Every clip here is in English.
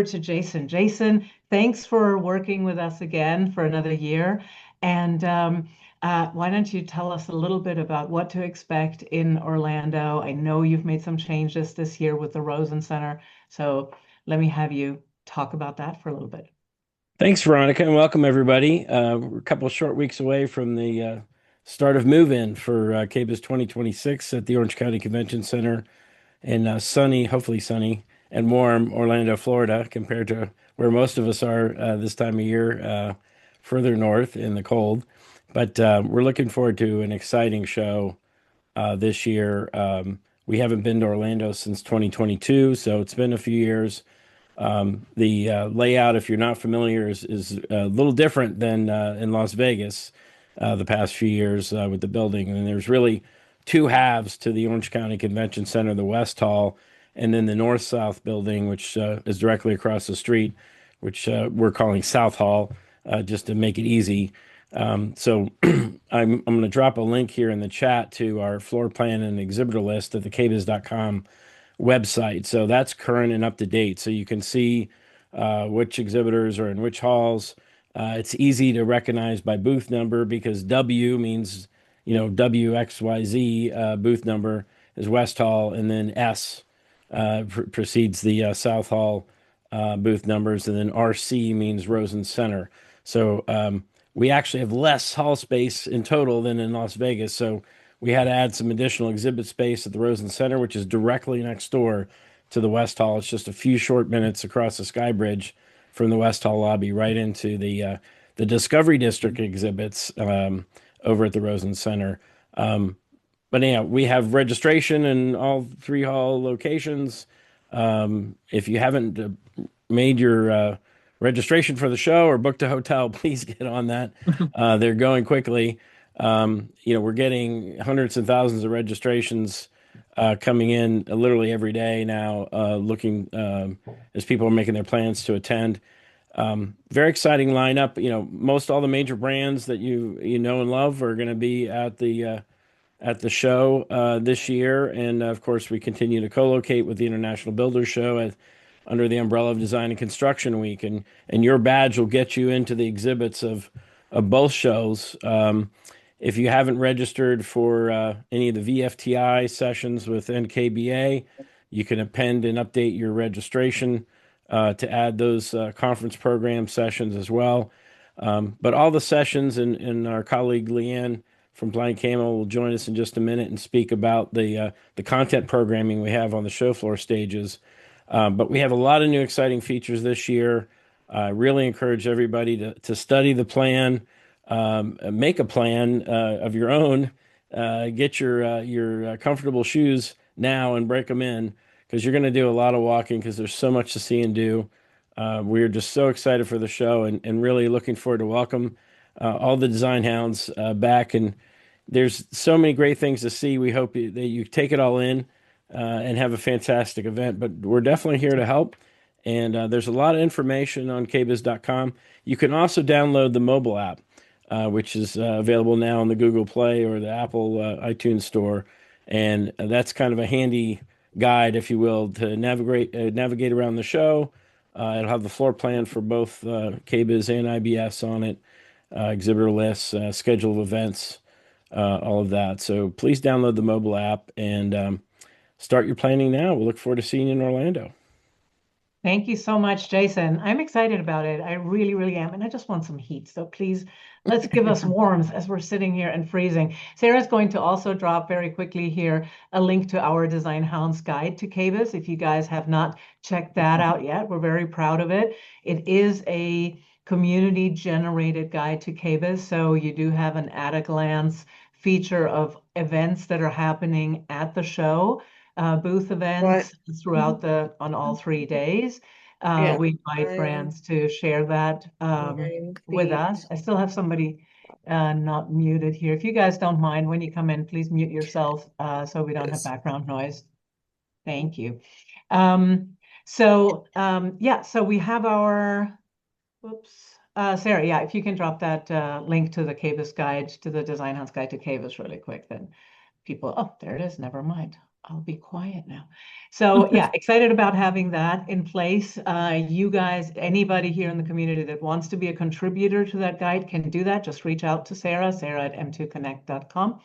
to Jason. Jason, thanks for working with us again for another year. And why don't you tell us a little bit about what to expect in Orlando? I know you've made some changes this year with the Rosen Center, so let me have you talk about that for a little bit. Thanks, Veronica, and welcome everybody. We're a couple of short weeks away from the start of move-in for KBIS 2026 at the Orange County Convention Center in sunny, hopefully sunny and warm Orlando, Florida, compared to where most of us are this time of year, further north in the cold. But we're looking forward to an exciting show this year. We haven't been to Orlando since 2022, so it's been a few years. The layout, if you're not familiar, is a little different than in Las Vegas the past few years with the building. And there's really two halves to the Orange County Convention Center, the West Hall, and then the North-South building, which is directly across the street, which we're calling South Hall, just to make it easy. So I'm going to drop a link here in the chat to our floor plan and exhibitor list at the kbiz.com website. So that's current and up to date. So you can see which exhibitors are in which halls. It's easy to recognize by booth number because W means, WXYZ booth number is West Hall, and then S precedes the South Hall booth numbers, and then RC means Rosen Center. So we actually have less hall space in total than in Las Vegas. So we had to add some additional exhibit space at the Rosen Center, which is directly next door to the West Hall. It's just a few short minutes across the Sky Bridge from the West Hall lobby right into the Discovery District exhibits over at the Rosen Center. But anyhow, we have registration in all three hall locations. If you haven't made your registration for the show or booked a hotel, please get on that. They're going quickly. We're getting hundreds and thousands of registrations coming in literally every day now, looking as people are making their plans to attend. Very exciting lineup. Most all the major brands that you know and love are going to be at the show this year, and of course we continue to co-locate with the International Builders Show under the umbrella of Design and Construction Week, and your badge will get you into the exhibits of both shows. If you haven't registered for any of the VFTI sessions with NKBA, you can append and update your registration to add those conference program sessions as well. But all the sessions, and our colleague Leanne from Blind Camel will join us in just a minute and speak about the content programming we have on the show floor stages. But we have a lot of new exciting features this year. I really encourage everybody to study the plan. Make a plan of your own. Get your comfortable shoes now and break them in because you're going to do a lot of walking because there's so much to see and do. We're just so excited for the show and really looking forward to welcome all the Design Hounds back. And there's so many great things to see. We hope that you take it all in and have a fantastic event. But we're definitely here to help. And there's a lot of information on kbiz.com. You can also download the mobile app, which is available now on the Google Play or the Apple iTunes Store. And that's kind of a handy guide, if you will, to navigate around the show. It'll have the floor plan for both KBIS and IBS on it, exhibitor lists, schedule of events, all of that. So please download the mobile app and start your planning now. We'll look forward to seeing you in Orlando. Thank you so much, Jason. I'm excited about it. I really, really am. And I just want some heat. So please, let's give us warmth as we're sitting here and freezing. Sarah's going to also drop very quickly here a link to our Design Hounds guide to KBIS. If you guys have not checked that out yet, we're very proud of it. It is a community-generated guide to KBIS. So you do have an at-a-glance feature of events that are happening at the show. Booth Right. events throughout on all 3 days. Yeah. We invite brands to share that with us. I still have somebody not muted here. If you guys don't mind, when you come in, please mute yourself so we don't have Yes. background noise. Thank you. So we have our, Sarah, yeah, if you can drop that link to the KBIS guide, to the Design House guide to KBIS really quick, then people, oh, there it is, never mind. I'll be quiet now. So yeah, excited about having that in place. You guys, anybody here in the community that wants to be a contributor to that guide can do that. Just reach out to Sarah at m2connect.com.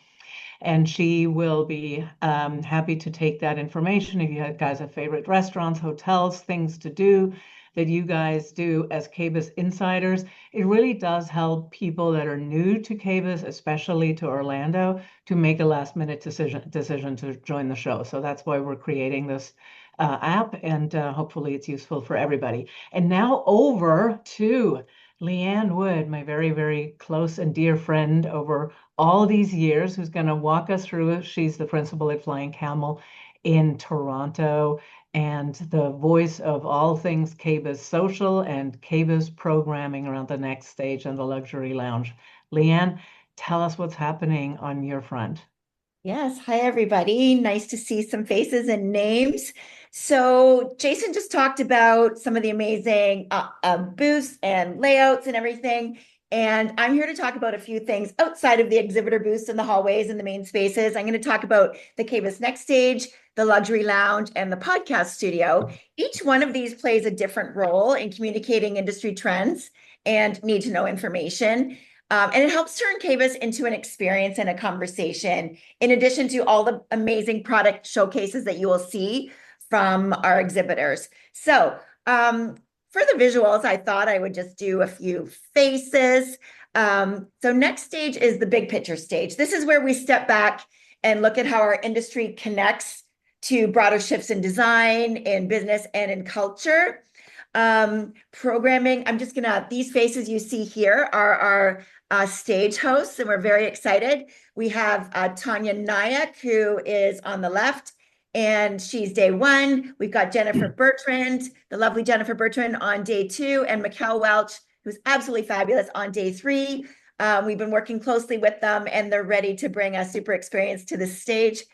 And she will be happy to take that information. If you guys have favorite restaurants, hotels, things to do that you guys do as KBIS insiders, it really does help people that are new to KBIS, especially to Orlando, to make a last minute decision to join the show. So that's why we're creating this app, and hopefully it's useful for everybody. And now over to Leanne Wood, my very, very close and dear friend over all these years, who's going to walk us through it. She's the principal at Flying Camel in Toronto and the voice of all things KBIS social and KBIS programming around the next stage and the luxury lounge. Leanne, tell us what's happening on your front. Yes. Hi, everybody. Nice to see some faces and names. So Jason just talked about some of the amazing booths and layouts and everything. And I'm here to talk about a few things outside of the exhibitor booths and the hallways and the main spaces. I'm going to talk about the KBIS Next Stage, the Luxury Lounge, and the podcast studio. Each one of these plays a different role in communicating industry trends and need to know information. And it helps turn KBIS into an experience and a conversation, in addition to all the amazing product showcases that you will see from our exhibitors. So for the visuals, I thought I would just do a few faces. So next stage is the big picture stage. This is where we step back and look at how our industry connects to broader shifts in design, in business, and in culture. Programming, these faces you see here are our stage hosts, and we're very excited. We have Tanya Nayak, who is on the left, and she's day one. We've got Jennifer Bertrand, the lovely Jennifer Bertrand, on day two, and Mikkel Welch, who's absolutely fabulous, on day three. We've been working closely with them, and they're ready to bring a super experience to the stage.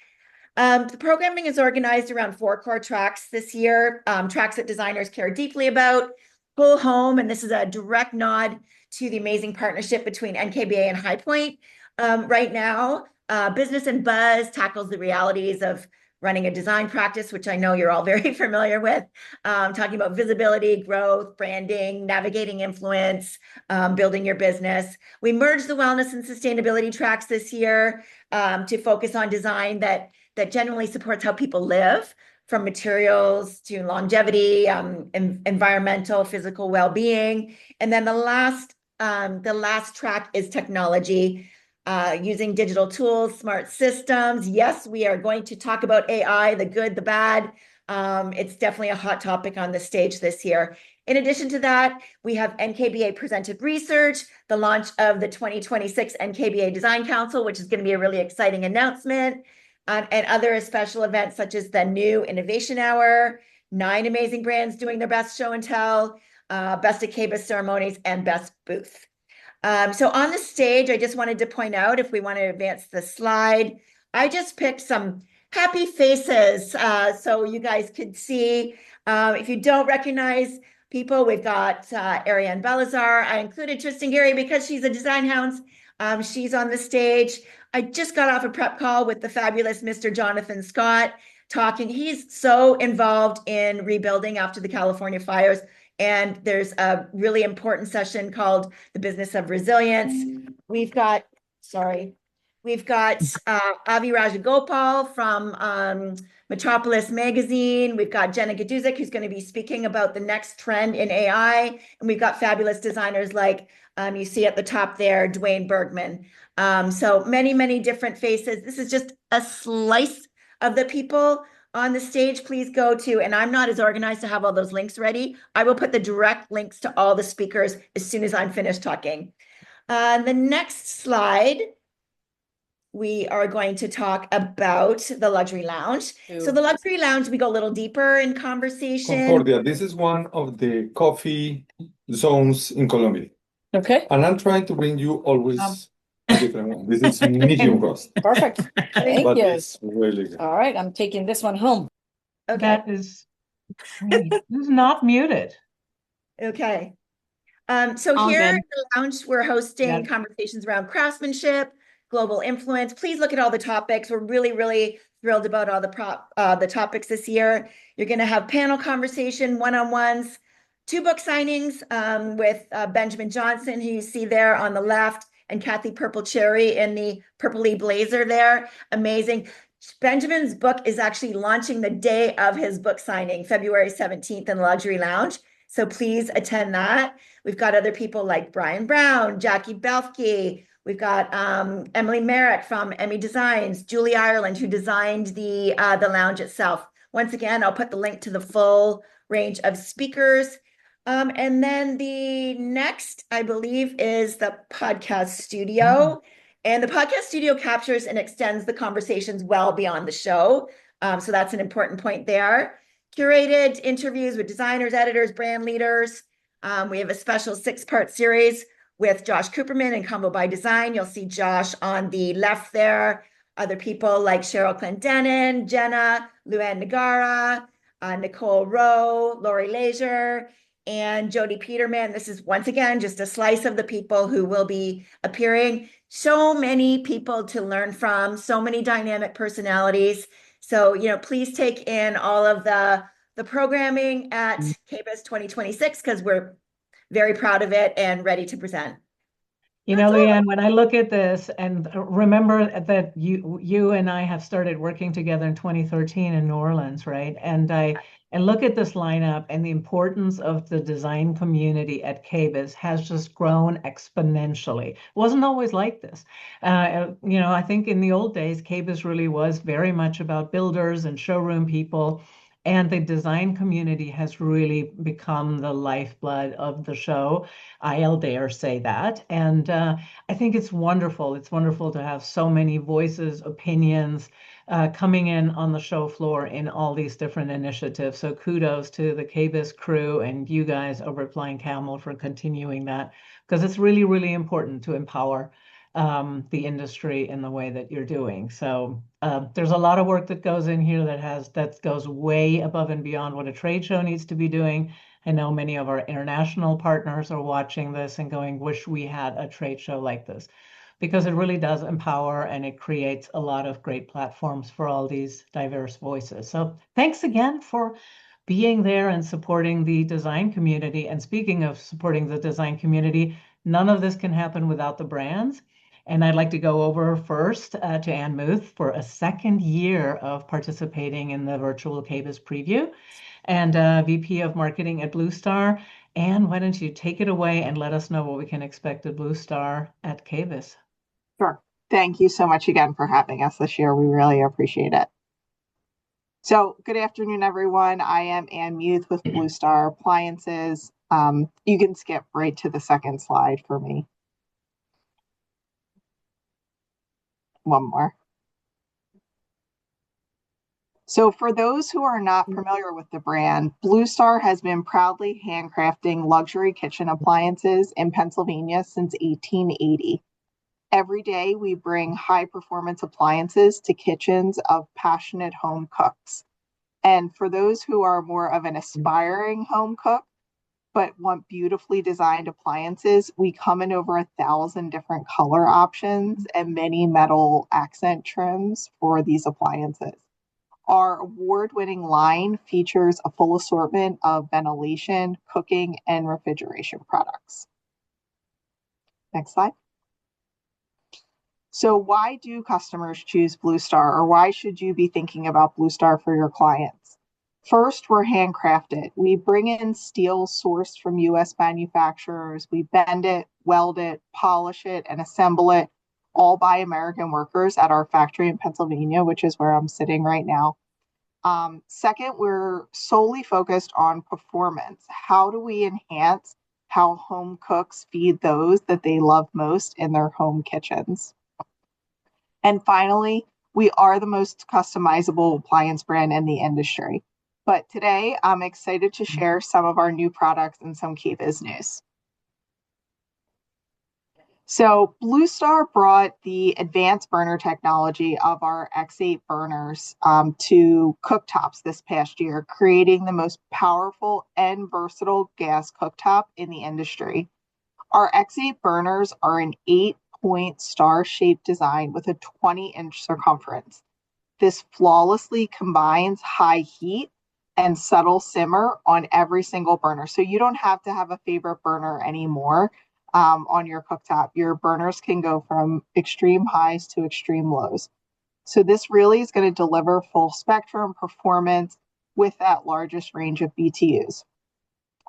The programming is organized around 4 core tracks this year, tracks that designers care deeply about. Pull Home, and this is a direct nod to the amazing partnership between NKBA and High Point. Right now, Business and Buzz tackles the realities of running a design practice, which I know you're all very familiar with, talking about visibility, growth, branding, navigating influence, building your business. We merged the wellness and sustainability tracks this year to focus on design that genuinely supports how people live, from materials to longevity, environmental, physical well-being. And then the last track is technology, using digital tools, smart systems. Yes, we are going to talk about AI, the good, the bad. It's definitely a hot topic on the stage this year. In addition to that, we have NKBA presented research, the launch of the 2026 NKBA Design Council, which is going to be a really exciting announcement, and other special events such as the new Innovation Hour, 9 amazing brands doing their best show and tell, best of KBIS ceremonies, and best booth. So on the stage, I just wanted to point out, if we want to advance the slide, I just picked some happy faces so you guys could see. If you don't recognize people, we've got Ariane Belazar. I included Tristan Gary because she's a Designhounds. She's on the stage. I just got off a prep call with the fabulous Mr. Jonathan Scott talking. He's so involved in rebuilding after the California fires. And there's a really important session called The Business of Resilience. We've got Avi Rajagopal from Metropolis Magazine. We've got Jenna Gaduzik, who's going to be speaking about the next trend in AI. And we've got fabulous designers like you see at the top there, Dwayne Bergman. So many, many different faces. This is just a slice of the people on the stage. Please go to, and I'm not as organized to have all those links ready. I will put the direct links to all the speakers as soon as I'm finished talking. The next slide, we are going to talk about the Luxury Lounge. So the Luxury Lounge, we go a little deeper in conversation. Concordia, this is one of the coffee zones in Colombia. Okay. And I'm trying to bring you always a different one. This is medium roast. Perfect. Thank But you. it's really good. All right, I'm taking this one home. Okay. That is great. This is not muted. Okay. So All here good. in the lounge, we're hosting Yeah. conversations around craftsmanship, global influence. Please look at all the topics. We're really, really thrilled about all the topics this year. You're going to have panel conversation, one-on-ones, 2 book signings with Benjamin Johnson, who you see there on the left, and Kathy Purple Cherry in the purpley blazer there. Amazing. Benjamin's book is actually launching the day of his book signing, February 17th in the Luxury Lounge. So please attend that. We've got other people like Brian Brown, Jackie Belfke. We've got Emily Merritt from Emmy Designs, Julie Ireland, who designed the lounge itself. Once again, I'll put the link to the full range of speakers. And then the next, I believe, is the podcast studio. And the podcast studio captures and extends the conversations well beyond the show. So that's an important point there. Curated interviews with designers, editors, brand leaders. We have a special 6-part series with Josh Cooperman and Combo by Design. You'll see Josh on the left there. Other people like Cheryl Clendenin, Jenna, Luann Nagara, Nicole Rowe, Lori Leisure, and Jody Peterman. This is once again just a slice of the people who will be appearing. So many people to learn from, so many dynamic personalities. So, please take in all of the programming at KBIS 2026 because we're very proud of it and ready to present. Leanne, when I look at this and remember that you and I have started working together in 2013 in New Orleans, right? And look at this lineup, and the importance of the design community at KBIS has just grown exponentially. It wasn't always like this. I think in the old days, KBIS really was very much about builders and showroom people. And the design community has really become the lifeblood of the show. I'll dare say that. And I think it's wonderful. It's wonderful to have so many voices, opinions coming in on the show floor in all these different initiatives. So kudos to the KBIS crew and you guys over at Flying Camel for continuing that, because it's really, really important to empower the industry in the way that you're doing. So there's a lot of work that goes in here that goes way above and beyond what a trade show needs to be doing. I know many of our international partners are watching this and going, wish we had a trade show like this, because it really does empower and it creates a lot of great platforms for all these diverse voices. So thanks again for being there and supporting the design community. And speaking of supporting the design community, none of this can happen without the brands. And I'd like to go over first to Ann Muth for a 2nd year of participating in the virtual KBIS preview, and VP of Marketing at Blue Star. Ann, why don't you take it away and let us know what we can expect at Blue Star at KBIS? Sure. Thank you so much again for having us this year. We really appreciate it. So good afternoon, everyone. I am Ann Muth with Blue Star Appliances. You can skip right to the 2nd slide for me. One more. So for those who are not familiar with the brand, Blue Star has been proudly handcrafting luxury kitchen appliances in Pennsylvania since 1880. Every day we bring high performance appliances to kitchens of passionate home cooks. And for those who are more of an aspiring home cook, but want beautifully designed appliances, we come in over 1,000 different color options and many metal accent trims for these appliances. Our award-winning line features a full assortment of ventilation, cooking, and refrigeration products. Next slide. So why do customers choose Blue Star, or why should you be thinking about Blue Star for your clients? First, we're handcrafted. We bring in steel sourced from U.S. manufacturers. We bend it, weld it, polish it, and assemble it, all by American workers at our factory in Pennsylvania, which is where I'm sitting right now. Second, we're solely focused on performance. How do we enhance how home cooks feed those that they love most in their home kitchens? And finally, we are the most customizable appliance brand in the industry. But today, I'm excited to share some of our new products and some KBIS news. So Blue Star brought the advanced burner technology of our X8 burners to cooktops this past year, creating the most powerful and versatile gas cooktop in the industry. Our X8 burners are an 6-point star-shaped design with a 20-inch circumference. This flawlessly combines high heat and subtle simmer on every single burner. So you don't have to have a favorite burner anymore on your cooktop. Your burners can go from extreme highs to extreme lows. So this really is going to deliver full spectrum performance with that largest range of BTUs.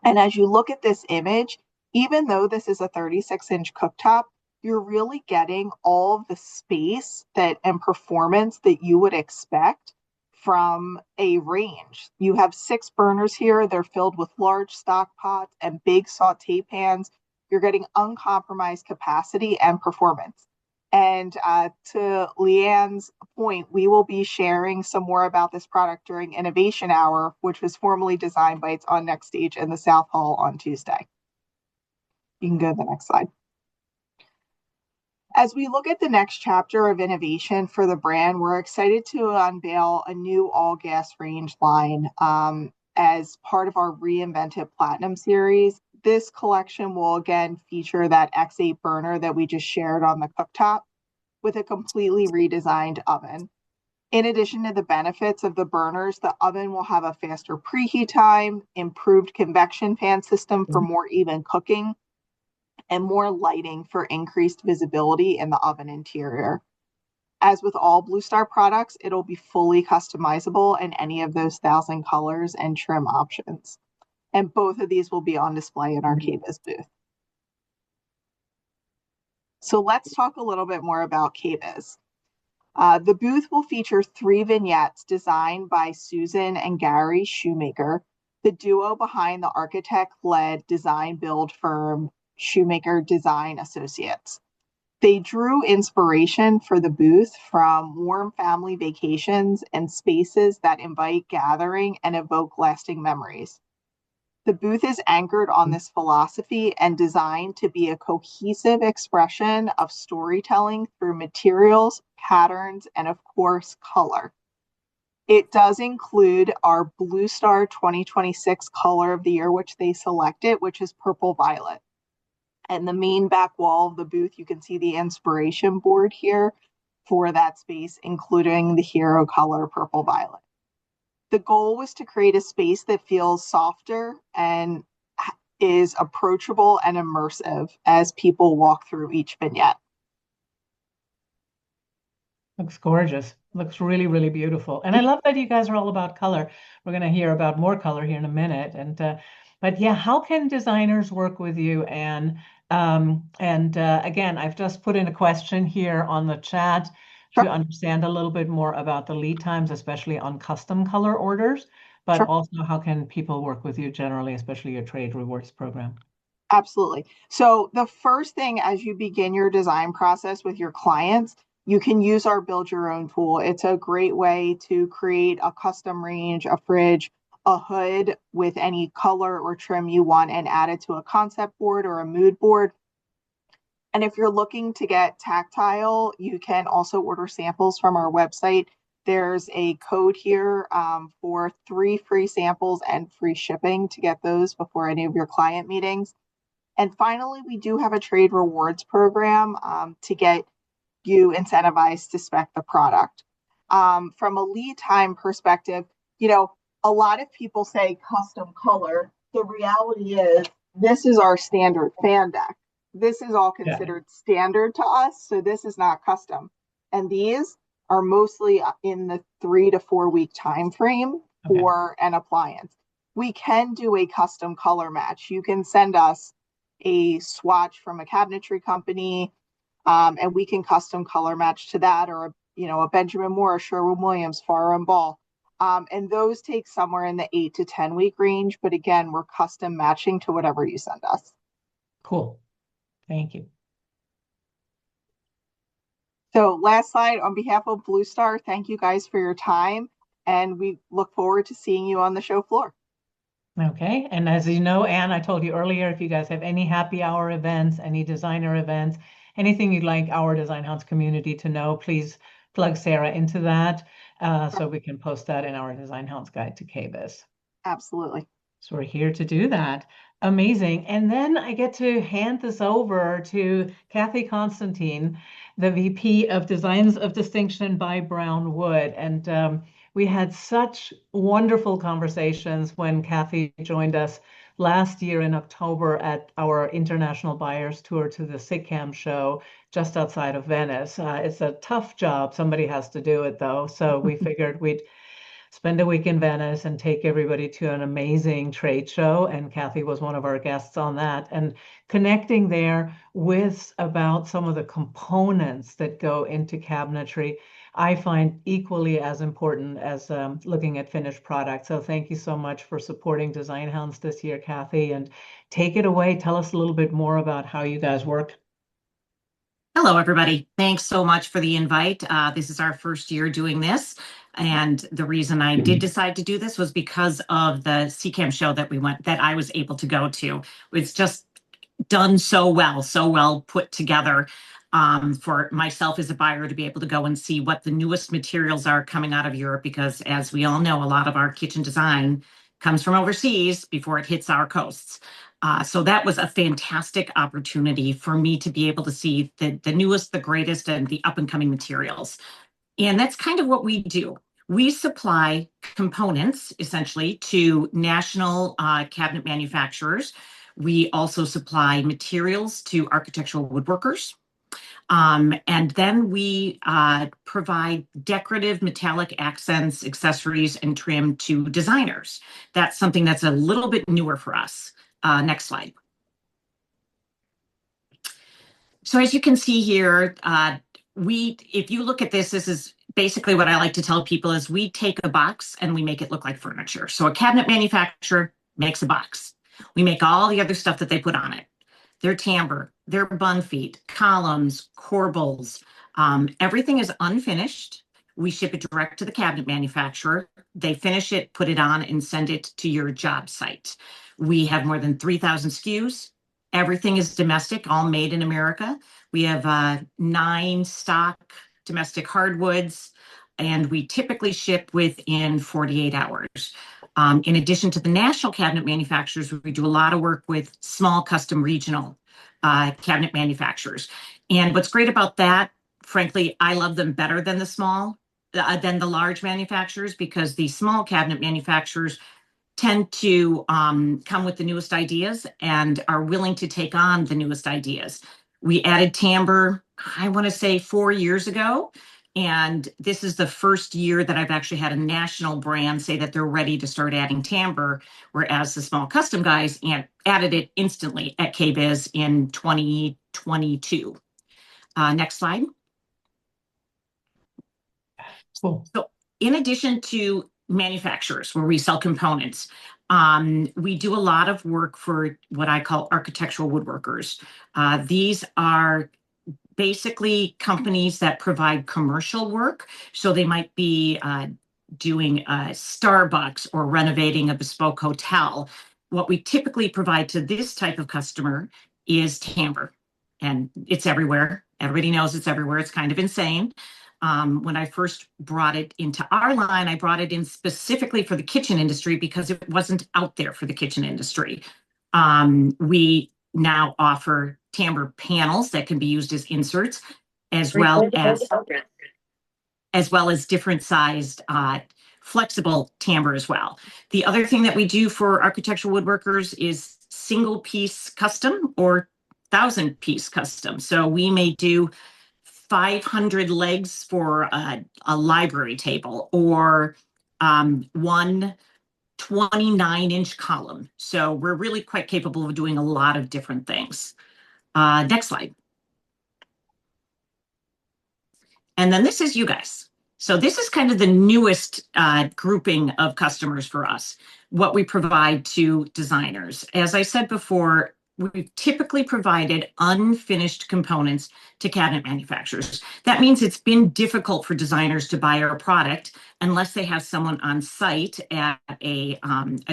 And as you look at this image, even though this is a 36-inch cooktop, you're really getting all of the space and performance that you would expect from a range. You have 6 burners here. They're filled with large stock pots and big saute pans. You're getting uncompromised capacity and performance. And to Leanne's point, we will be sharing some more about this product during Innovation Hour, which was formally designed by It's On Next Stage in the South Hall on Tuesday. You can go to the next slide. As we look at the next chapter of innovation for the brand, we're excited to unveil a new all-gas range line as part of our Reinvented Platinum series. This collection will again feature that X8 burner that we just shared on the cooktop with a completely redesigned oven. In addition to the benefits of the burners, the oven will have a faster preheat time, improved convection fan system for more even cooking, and more lighting for increased visibility in the oven interior. As with all Blue Star products, it'll be fully customizable in any of those 1,000 colors and trim options. And both of these will be on display in our KBIS booth. So let's talk a little bit more about KBIS. The booth will feature 3 vignettes designed by Susan and Gary Shoemaker, the duo behind the architect-led design build firm Shoemaker Design Associates. They drew inspiration for the booth from warm family vacations and spaces that invite gathering and evoke lasting memories. The booth is anchored on this philosophy and designed to be a cohesive expression of storytelling through materials, patterns, and of course, color. It does include our Blue Star 2026 color of the year, which they selected, which is purple violet. And the main back wall of the booth, you can see the inspiration board here for that space, including the hero color purple violet. The goal was to create a space that feels softer and is approachable and immersive as people walk through each vignette. Looks gorgeous. Looks really, really beautiful. And I love that you guys are all about color. We're going to hear about more color here in a minute. But yeah, how can designers work with you, Anne? Again, I've just put in a question here on the chat to understand a little bit more about the lead times, especially on custom color orders, but also how can people work with you generally, especially your trade rewards program? Absolutely. So the first thing as you begin your design process with your clients, you can use our Build Your Own tool. It's a great way to create a custom range, a fridge, a hood with any color or trim you want and add it to a concept board or a mood board. And if you're looking to get tactile, you can also order samples from our website. There's a code here for 3 free samples and free shipping to get those before any of your client meetings. And finally, we do have a trade rewards program to get you incentivized to spec the product. From a lead time perspective, a lot of people say custom color. The reality is this is our standard fan deck. This is all considered standard to us, so this is not custom. And these are mostly in the 3 to 4 week time frame for an appliance. We can do a custom color match. You can send us a swatch from a cabinetry company, and we can custom color match to that, or a Benjamin Moore, a Sherwin-Williams, Farrow and Ball. And those take somewhere in the 8 to 10 week range. But again, we're custom matching to whatever you send us. Cool. Thank you. So last slide, on behalf of Blue Star, thank you guys for your time. And we look forward to seeing you on the show floor. Okay. And as you know, Anne, I told you earlier, if you guys have any happy hour events, any designer events, anything you'd like our Designhounds community to know, please plug Sarah into that so we can post that in our Designhounds guide to KBIS. Absolutely. So we're here to do that. Amazing. And then I get to hand this over to Kathy Constantine, the VP of Designs of Distinction by Brown Wood. And we had such wonderful conversations when Kathy joined us last year in October at our International Buyers Tour to the SIGCAM show just outside of Venice. It's a tough job. Somebody has to do it, though. So we figured we'd spend a week in Venice and take everybody to an amazing trade show. And Kathy was one of our guests on that. And connecting there with about some of the components that go into cabinetry, I find equally as important as looking at finished products. So thank you so much for supporting Designhounds this year, Kathy. And take it away. Tell us a little bit more about how you guys work. Hello, everybody. Thanks so much for the invite. This is our first year doing this. And the reason I did decide to do this was because of the CCAM show that I was able to go to. It's just done so well put together for myself as a buyer to be able to go and see what the newest materials are coming out of Europe, because as we all know, a lot of our kitchen design comes from overseas before it hits our coasts. So that was a fantastic opportunity for me to be able to see the newest, the greatest, and the up and coming materials. And that's kind of what we do. We supply components essentially to national cabinet manufacturers. We also supply materials to architectural woodworkers. And then we provide decorative metallic accents, accessories, and trim to designers. That's something that's a little bit newer for us. Next slide. So as you can see here, if you look at this is basically what I like to tell people is we take a box and we make it look like furniture. So a cabinet manufacturer makes a box. We make all the other stuff that they put on it. Their timbre, their bung feet, columns, corbels, everything is unfinished. We ship it direct to the cabinet manufacturer. They finish it, put it on, and send it to your job site. We have more than 3,000 SKUs. Everything is domestic, all made in America. We have 9 stock domestic hardwoods, and we typically ship within 48 hours. In addition to the national cabinet manufacturers, we do a lot of work with small custom regional cabinet manufacturers. And what's great about that, frankly, I love them better than the large manufacturers, because the small cabinet manufacturers tend to come with the newest ideas and are willing to take on the newest ideas. We added timbre, I want to say 4 years ago. And this is the first year that I've actually had a national brand say that they're ready to start adding timbre, whereas the small custom guys added it instantly at KBIS in 2022. Next slide. Cool. So in addition to manufacturers where we sell components, we do a lot of work for what I call architectural woodworkers. These are basically companies that provide commercial work. So they might be doing a Starbucks or renovating a bespoke hotel. What we typically provide to this type of customer is timbre, and it's everywhere. Everybody knows it's everywhere. It's kind of insane. When I first brought it into our line, I brought it in specifically for the kitchen industry because it wasn't out there for the kitchen industry. We now offer timbre panels that can be used as inserts, as well as different sized flexible timbre as well. The other thing that we do for architectural woodworkers is single piece custom or 1,000-piece custom. So we may do 500 legs for a library table, or one 29-inch column. So we're really quite capable of doing a lot of different things. Next slide. And then this is you guys. So this is kind of the newest grouping of customers for us, what we provide to designers. As I said before, we've typically provided unfinished components to cabinet manufacturers. That means it's been difficult for designers to buy our product unless they have someone on site at a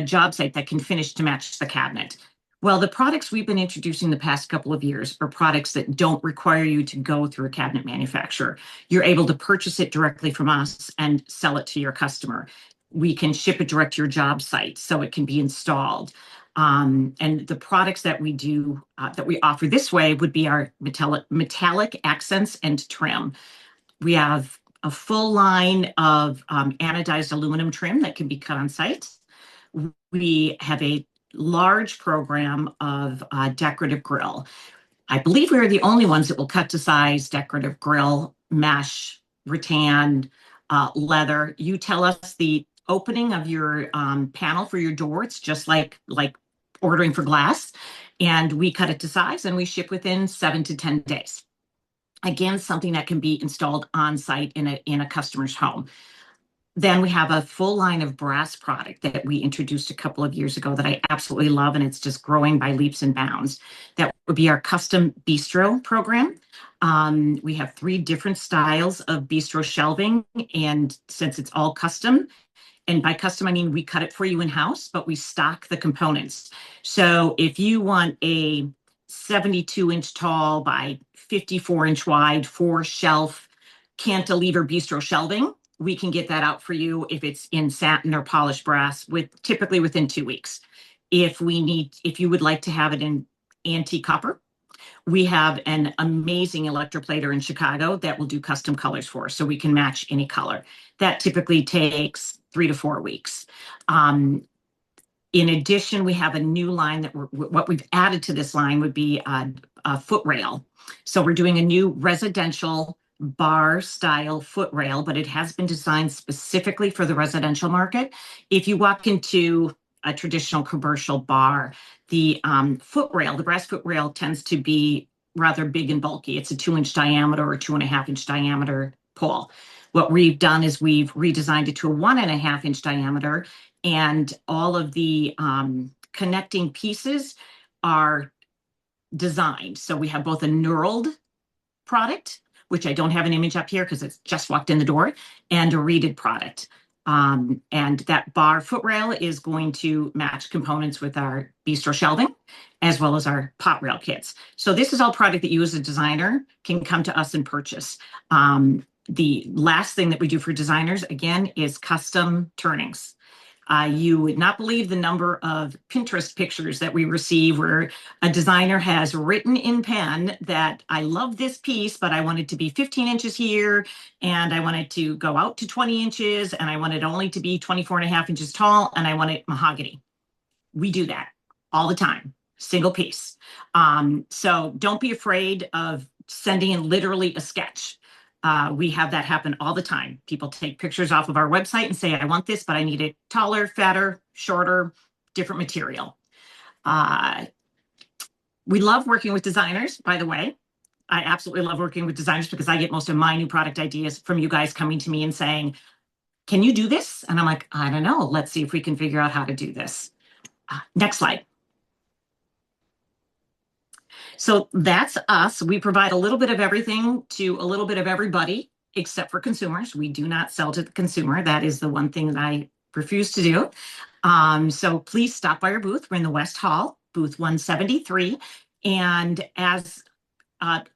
job site that can finish to match the cabinet. Well, the products we've been introducing the past couple of years are products that don't require you to go through a cabinet manufacturer. You're able to purchase it directly from us and sell it to your customer. We can ship it direct to your job site so it can be installed. And the products that we do, that we offer this way would be our metallic accents and trim. We have a full line of anodized aluminum trim that can be cut on site. We have a large program of decorative grill. I believe we are the only ones that will cut to size decorative grill, mesh, rattan, leather. You tell us the opening of your panel for your door. It's just like ordering for glass, and we cut it to size and we ship within 7 to 10 days. Again, something that can be installed on site in a customer's home. Then we have a full line of brass product that we introduced a couple of years ago that I absolutely love, and it's just growing by leaps and bounds. That would be our custom bistro program. We have 3 different styles of bistro shelving, and since it's all custom, and by custom, I mean we cut it for you in-house, but we stock the components. So if you want a 72-inch tall by 54-inch wide 4-shelf cantilever bistro shelving, we can get that out for you if it's in satin or polished brass typically within 2 weeks. If you would like to have it in antique copper, we have an amazing electroplater in Chicago that will do custom colors for us, so we can match any color. That typically takes 3 to 4 weeks. In addition, we have a new line what we've added to this line would be a foot rail. So we're doing a new residential bar style foot rail, but it has been designed specifically for the residential market. If you walk into a traditional commercial bar, the brass foot rail tends to be rather big and bulky. It's a 2-inch diameter or 2.5-inch diameter pole. What we've done is we've redesigned it to a 1.5-inch diameter, and all of the connecting pieces are designed. So we have both a knurled product, which I don't have an image up here because it's just walked in the door, and a reeded product. And that bar foot rail is going to match components with our bistro shelving, as well as our pot rail kits. So this is all product that you as a designer can come to us and purchase. The last thing that we do for designers, again, is custom turnings. You would not believe the number of Pinterest pictures that we receive where a designer has written in pen that I love this piece, but I want it to be 15 inches here, and I want it to go out to 20 inches, and I want it only to be 24.5 inches tall, and I want it mahogany. We do that all the time, single piece. So don't be afraid of sending in literally a sketch. We have that happen all the time. People take pictures off of our website and say, I want this, but I need it taller, fatter, shorter, different material. We love working with designers, by the way. I absolutely love working with designers because I get most of my new product ideas from you guys coming to me and saying, can you do this? And I'm like, I don't know. Let's see if we can figure out how to do this. Next slide. So that's us. We provide a little bit of everything to a little bit of everybody, except for consumers. We do not sell to the consumer. That is the one thing that I refuse to do. So please stop by our booth. We're in the West Hall, booth 173. And as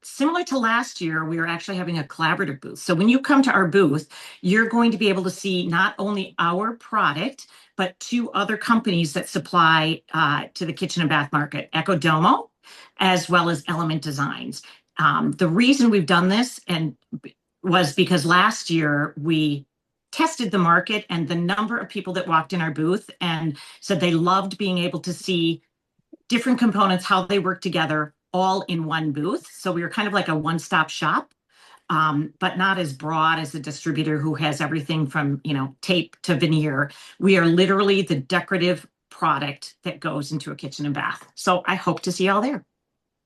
similar to last year, we are actually having a collaborative booth. So when you come to our booth, you're going to be able to see not only our product, but 2 other companies that supply to the kitchen and bath market, Echo Domo, as well as Element Designs. The reason we've done this was because last year we tested the market, and the number of people that walked in our booth and said they loved being able to see different components, how they work together, all in one booth. So we were kind of like a one-stop shop, but not as broad as a distributor who has everything from, tape to veneer. We are literally the decorative product that goes into a kitchen and bath. So I hope to see y'all there.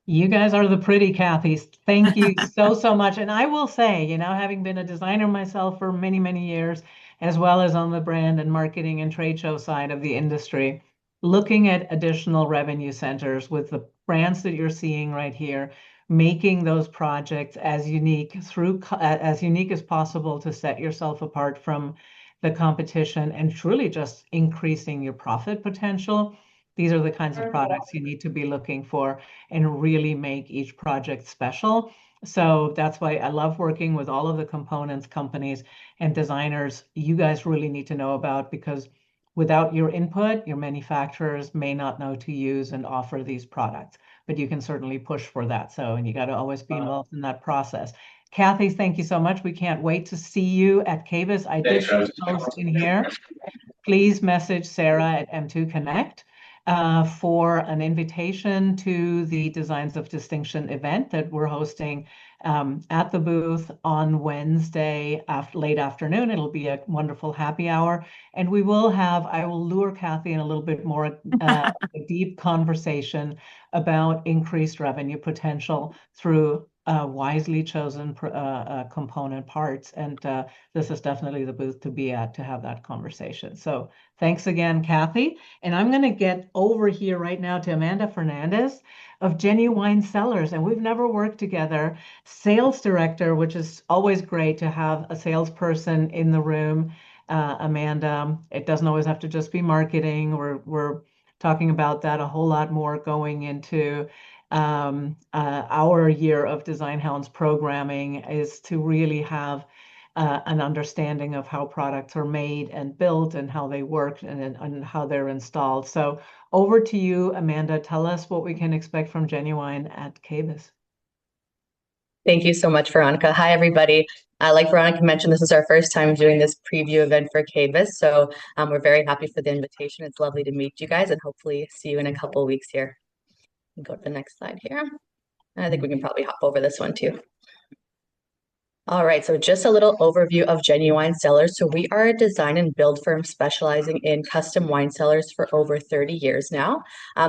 You guys are the pretty Kathys. Thank you so much. And I will say, having been a designer myself for many, many years, as well as on the brand and marketing and trade show side of the industry, looking at additional revenue centers with the brands that you're seeing right here, making those projects as unique as possible to set yourself apart from the competition and truly just increasing your profit potential. These are the kinds of products you need to be looking for and really make each project special. So that's why I love working with all of the components companies and designers you guys really need to know about, because without your input, your manufacturers may not know to use and offer these products, but you can certainly push for that. So, and you got to always be involved in that process. Kathy, thank you so much. We can't wait to see you at KBIS. I did put a post in here. Please message Sarah at M2 Connect for an invitation to the Designs of Distinction event that we're hosting at the booth on Wednesday late afternoon. It'll be a wonderful happy hour. And I will lure Kathy in a little bit more a deep conversation about increased revenue potential through wisely chosen component parts. And this is definitely the booth to be at to have that conversation. So thanks again, Kathy. And I'm going to get over here right now to Amanda Fernandez of Genuine Sellers. And we've never worked together. Sales director, which is always great to have a salesperson in the room. Amanda, it doesn't always have to just be marketing. We're talking about that a whole lot more going into our year of Designhounds programming is to really have an understanding of how products are made and built and how they work and how they're installed. So over to you, Amanda. Tell us what we can expect from Genuine at KBIS. Thank you so much, Veronica. Hi, everybody. Like Veronica mentioned, this is our first time doing this preview event for KBIS, so we're very happy for the invitation. It's lovely to meet you guys and hopefully see you in a couple of weeks here. Go to the next slide here. I think we can probably hop over this one too. All right, so just a little overview of Genuine Cellars. So we are a design and build firm specializing in custom wine cellars for over 30 years now.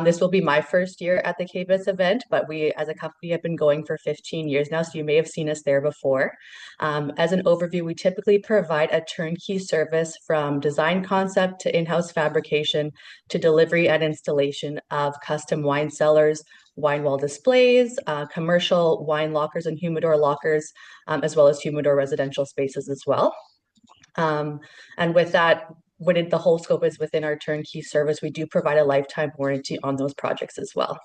This will be my first year at the KBIS event, but we as a company have been going for 15 years now, so you may have seen us there before. As an overview, we typically provide a turnkey service from design concept to in-house fabrication to delivery and installation of custom wine cellars, wine wall displays, commercial wine lockers and humidor lockers, as well as humidor residential spaces as well. And with that, when the whole scope is within our turnkey service, we do provide a lifetime warranty on those projects as well.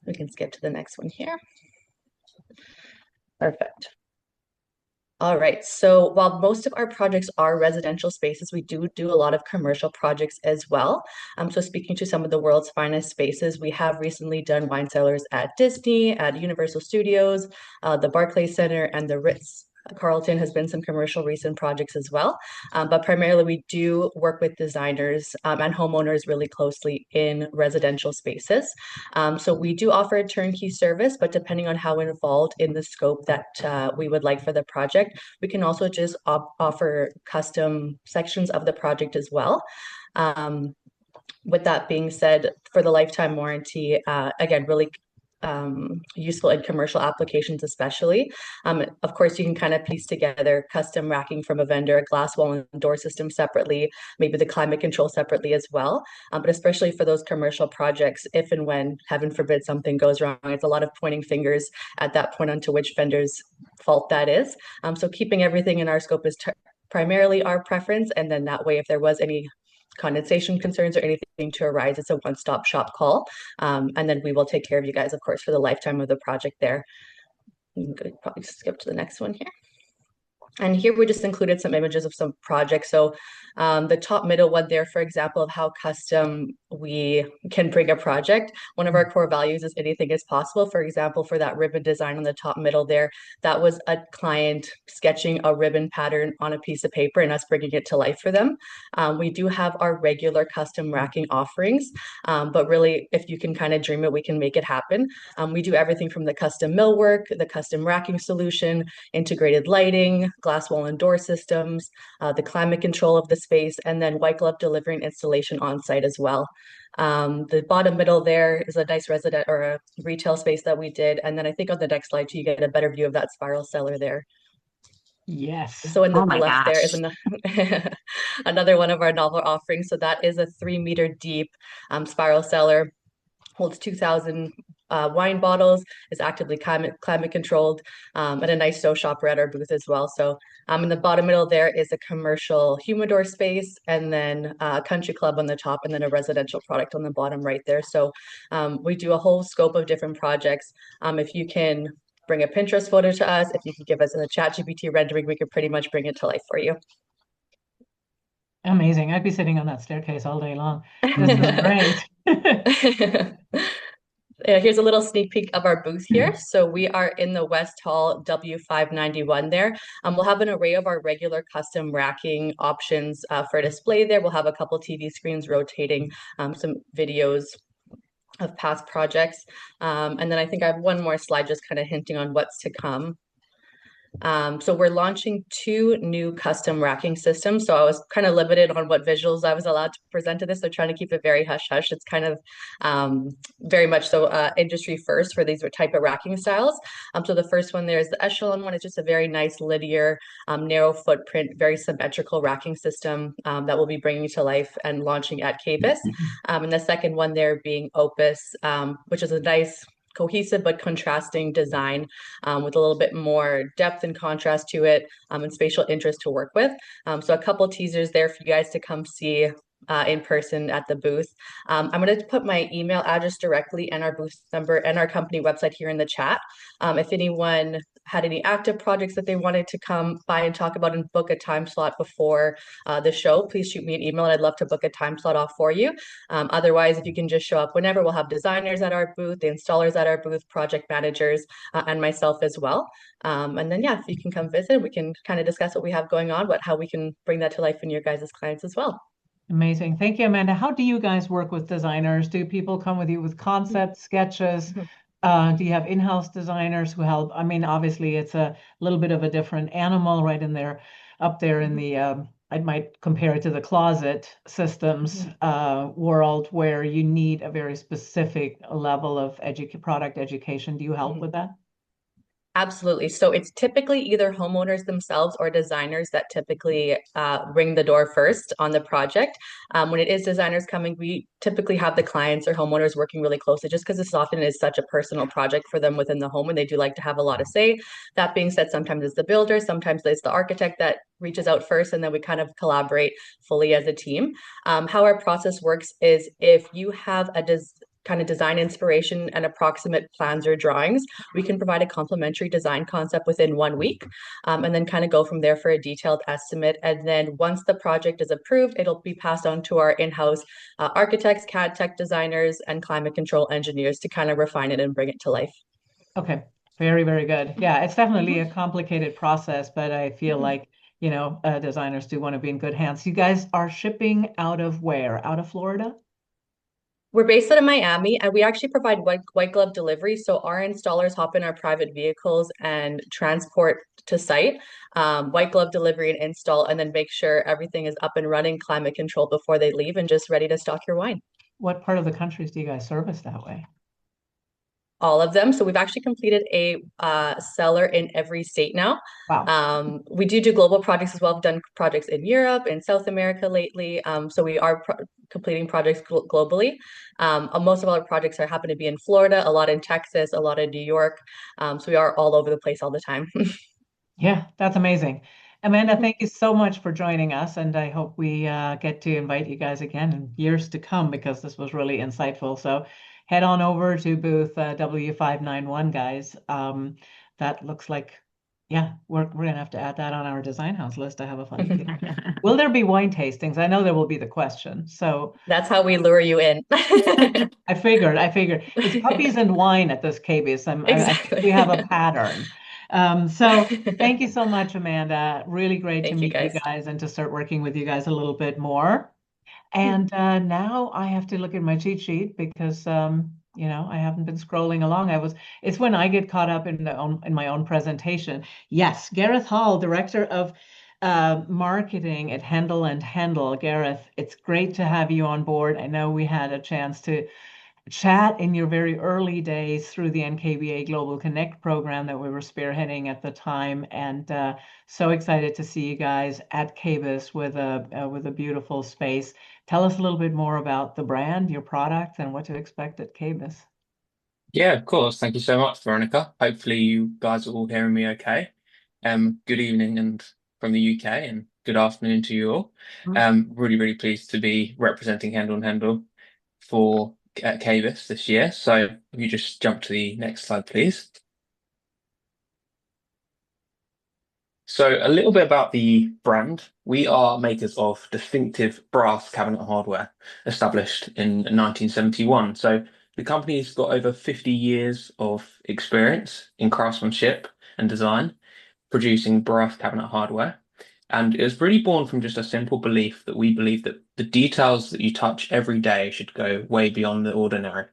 We can skip to the next one here. Perfect. All right, so while most of our projects are residential spaces, we do a lot of commercial projects as well. So speaking to some of the world's finest spaces, we have recently done wine cellars at Disney, at Universal Studios, the Barclays Center, and the Ritz Carlton has been some commercial recent projects as well. But primarily we do work with designers and homeowners really closely in residential spaces. So we do offer a turnkey service, but depending on how involved in the scope that we would like for the project, we can also just offer custom sections of the project as well. With that being said, for the lifetime warranty, again, really useful in commercial applications especially. Of course, you can kind of piece together custom racking from a vendor, a glass wall and door system separately, maybe the climate control separately as well. But especially for those commercial projects, if and when, heaven forbid, something goes wrong, it's a lot of pointing fingers at that point onto which vendor's fault that is. So keeping everything in our scope is primarily our preference. And then that way, if there was any condensation concerns or anything to arise, it's a one-stop shop call. And then we will take care of you guys, of course, for the lifetime of the project there. You can probably skip to the next one here. And here we just included some images of some projects. So the top middle one there, for example, of how custom we can bring a project. One of our core values is anything is possible. For example, for that ribbon design on the top middle there, that was a client sketching a ribbon pattern on a piece of paper and us bringing it to life for them. We do have our regular custom racking offerings, but really, if you can kind of dream it, we can make it happen. We do everything from the custom millwork, the custom racking solution, integrated lighting, glass wall and door systems, the climate control of the space, and then white glove delivery and installation on site as well. The bottom middle there is a nice resident or a retail space that we did. And then I think on the next slide, you get a better view of that spiral cellar there. Yes. So in the left there is another one of our novel offerings. So that is a 3-meter deep spiral cellar, holds 2,000 wine bottles, is actively climate controlled, and a nice sew shopper at our booth as well. So in the bottom middle there is a commercial humidor space, and then a country club on the top, and then a residential product on the bottom right there. So we do a whole scope of different projects. If you can bring a Pinterest photo to us, if you can give us a ChatGPT rendering, we could pretty much bring it to life for you. Amazing. I'd be sitting on that staircase all day long. This is great. Yeah, here's a little sneak peek of our booth here. So we are in the West Hall W591 there. We'll have an array of our regular custom racking options for display there. We'll have a couple TV screens rotating, some videos of past projects. And then I think I have one more slide just kind of hinting on what's to come. So we're launching 2 new custom racking systems. So I was kind of limited on what visuals I was allowed to present to this. So trying to keep it very hush hush. It's kind of very much so industry first for these type of racking styles. So the first one there is the Echelon one. It's just a very nice linear, narrow footprint, very symmetrical racking system that we'll be bringing to life and launching at KBIS. And the second one there being Opus, which is a nice cohesive but contrasting design with a little bit more depth and contrast to it and spatial interest to work with. So a couple teasers there for you guys to come see in person at the booth. I'm going to put my email address directly and our booth number and our company website here in the chat. If anyone had any active projects that they wanted to come by and talk about and book a time slot before the show, please shoot me an email and I'd love to book a time slot off for you. Otherwise, if you can just show up whenever, we'll have designers at our booth, the installers at our booth, project managers, and myself as well. And then, yeah, if you can come visit, we can kind of discuss what we have going on, how we can bring that to life in your guys' clients as well. Amazing. Thank you, Amanda. How do you guys work with designers? Do people come with you with concepts, sketches? Do you have in-house designers who help? I mean, obviously, it's a little bit of a different animal right in there, up there in the, I might compare it to the closet systems world where you need a very specific level of product education. Do you help with that? Absolutely. So it's typically either homeowners themselves or designers that typically ring the door first on the project. When it is designers coming, we typically have the clients or homeowners working really closely just because this often is such a personal project for them within the home and they do like to have a lot of say. That being said, sometimes it's the builder, sometimes it's the architect that reaches out first and then we kind of collaborate fully as a team. How our process works is if you have a kind of design inspiration and approximate plans or drawings, we can provide a complimentary design concept within 1 week and then kind of go from there for a detailed estimate. And then once the project is approved, it'll be passed on to our in-house architects, CAD tech designers, and climate control engineers to kind of refine it and bring it to life. Okay, very, very good. Yeah, it's definitely a complicated process, but I feel like, designers do want to be in good hands. You guys are shipping out of where? Out of Florida? We're based out of Miami and we actually provide white glove delivery. So our installers hop in our private vehicles and transport to site, white glove delivery and install, and then make sure everything is up and running, climate control before they leave and just ready to stock your wine. What part of the countries do you guys service that way? All of them. So we've actually completed a seller in every state now. Wow. We do global projects as well. We've done projects in Europe and South America lately. So we are completing projects globally. Most of our projects happen to be in Florida, a lot in Texas, a lot in New York. So we are all over the place all the time. Yeah, that's amazing. Amanda, thank you so much for joining us, and I hope we get to invite you guys again in years to come because this was really insightful. So head on over to booth W591, guys. That looks like, yeah, we're going to have to add that on our Designhounds list. I have a funny feeling. Will there be wine tastings? I know there will be the question. So that's how we lure you in. I figured. It's puppies and wine at this KBIS. Exactly. We have a pattern. So thank you so much, Amanda. Really great to meet you guys and to start working with you guys a little bit more. And now I have to look at my cheat sheet because I haven't been scrolling along. It's when I get caught up in my own presentation. Yes, Gareth Hall, Director of Marketing at Handle and Handle. Gareth, it's great to have you on board. I know we had a chance to chat in your very early days through the NKBA Global Connect program that we were spearheading at the time, and so excited to see you guys at KBIS with a beautiful space. Tell us a little bit more about the brand, your product, and what to expect at KBIS. Yeah, of course. Thank you so much, Veronica. Hopefully you guys are all hearing me okay. Good evening and from the UK and good afternoon to you all. Really, really pleased to be representing Handle and Handle for KBIS this year. So if you just jump to the next slide, please. So a little bit about the brand. We are makers of distinctive brass cabinet hardware established in 1971. So the company's got over 50 years of experience in craftsmanship and design, producing brass cabinet hardware. And it was really born from just a simple belief that we believe that the details that you touch every day should go way beyond the ordinary.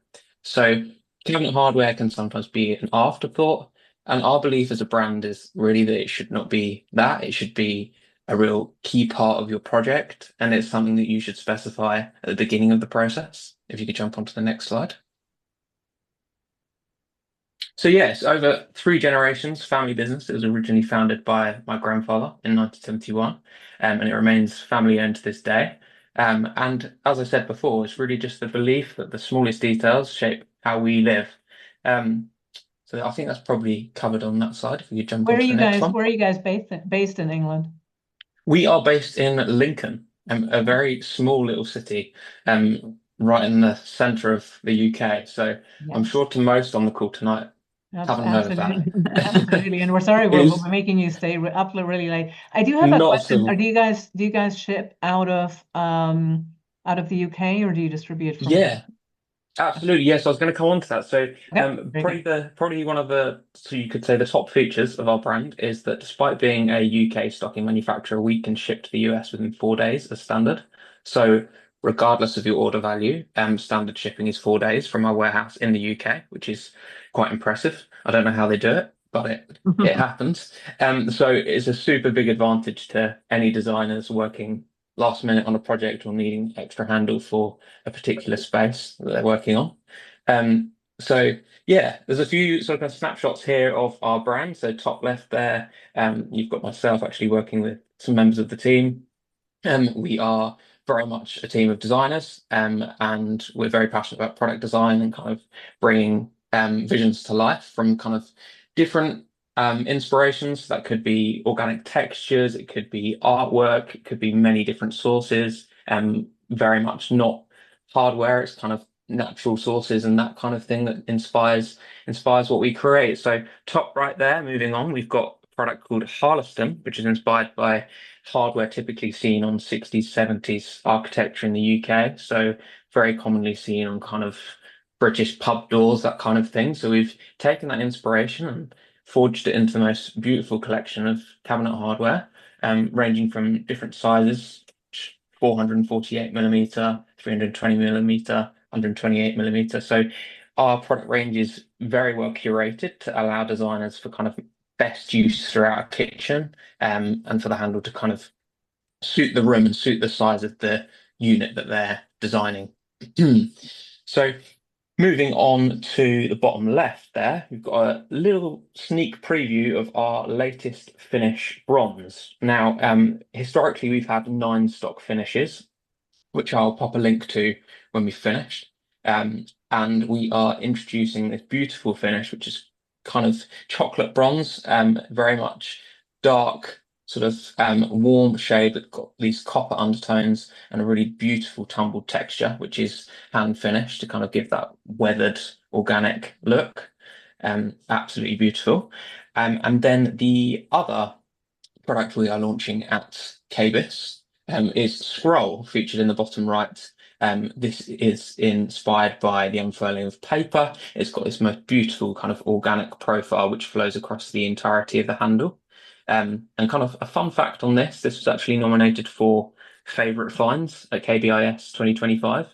So cabinet hardware can sometimes be an afterthought, and our belief as a brand is really that it should not be that. It should be a real key part of your project, and it's something that you should specify at the beginning of the process. If you could jump onto the next slide. So yes, over 3 generations, family business. It was originally founded by my grandfather in 1971, and it remains family owned to this day. And as I said before, it's really just the belief that the smallest details shape how we live. So I think that's probably covered on that side. If we could jump Where are onto the you next guys? one. Where are you guys based in England? We are based in Lincoln, a very small little city, right in the centre of the UK. So I'm Yes. sure to most on the call tonight haven't heard of that. Absolutely. Absolutely. And we're sorry we're Is making you stay up really late. I do have a not question. so. Do you guys ship out of the UK, or do you distribute from Yeah, absolutely. Yes, I was going to come on to that. So, Okay, very good. probably one of the, so you could say the top features of our brand is that despite being a UK stocking manufacturer, we can ship to the US within 4 days as standard. So regardless of your order value, standard shipping is 4 days from our warehouse in the UK, which is quite impressive. I don't know how they do it, but it happens. So it's a super big advantage to any designers working last minute on a project or needing extra handle for a particular space that they're working on. So yeah, there's a few sort of snapshots here of our brand. So top left there, you've got myself actually working with some members of the team. We are very much a team of designers, and we're very passionate about product design and kind of bringing visions to life from kind of different inspirations. That could be organic textures, it could be artwork, it could be many different sources, very much not hardware. It's kind of natural sources and that kind of thing that inspires what we create. So top right there, moving on, we've got a product called Harleston, which is inspired by hardware typically seen on 60s, 70s architecture in the UK. So very commonly seen on kind of British pub doors, that kind of thing. So we've taken that inspiration and forged it into the most beautiful collection of cabinet hardware, ranging from different sizes, 448 millimeter, 320 millimeter, 128 millimeter. So our product range is very well curated to allow designers for kind of best use throughout a kitchen, and for the handle to kind of suit the room and suit the size of the unit that they're designing. So moving on to the bottom left there, we've got a little sneak preview of our latest finish bronze. Now, historically, we've had 9 stock finishes, which I'll pop a link to when we've finished. And we are introducing this beautiful finish, which is kind of chocolate bronze, very much dark, sort of warm shade that's got these copper undertones and a really beautiful tumbled texture, which is hand finished to kind of give that weathered organic look. Absolutely beautiful. And then the other product we are launching at KBIS is Scroll, featured in the bottom right. This is inspired by the unfurling of paper. It's got this most beautiful kind of organic profile which flows across the entirety of the handle. And kind of a fun fact on this was actually nominated for Favourite Finds at KBIS 2025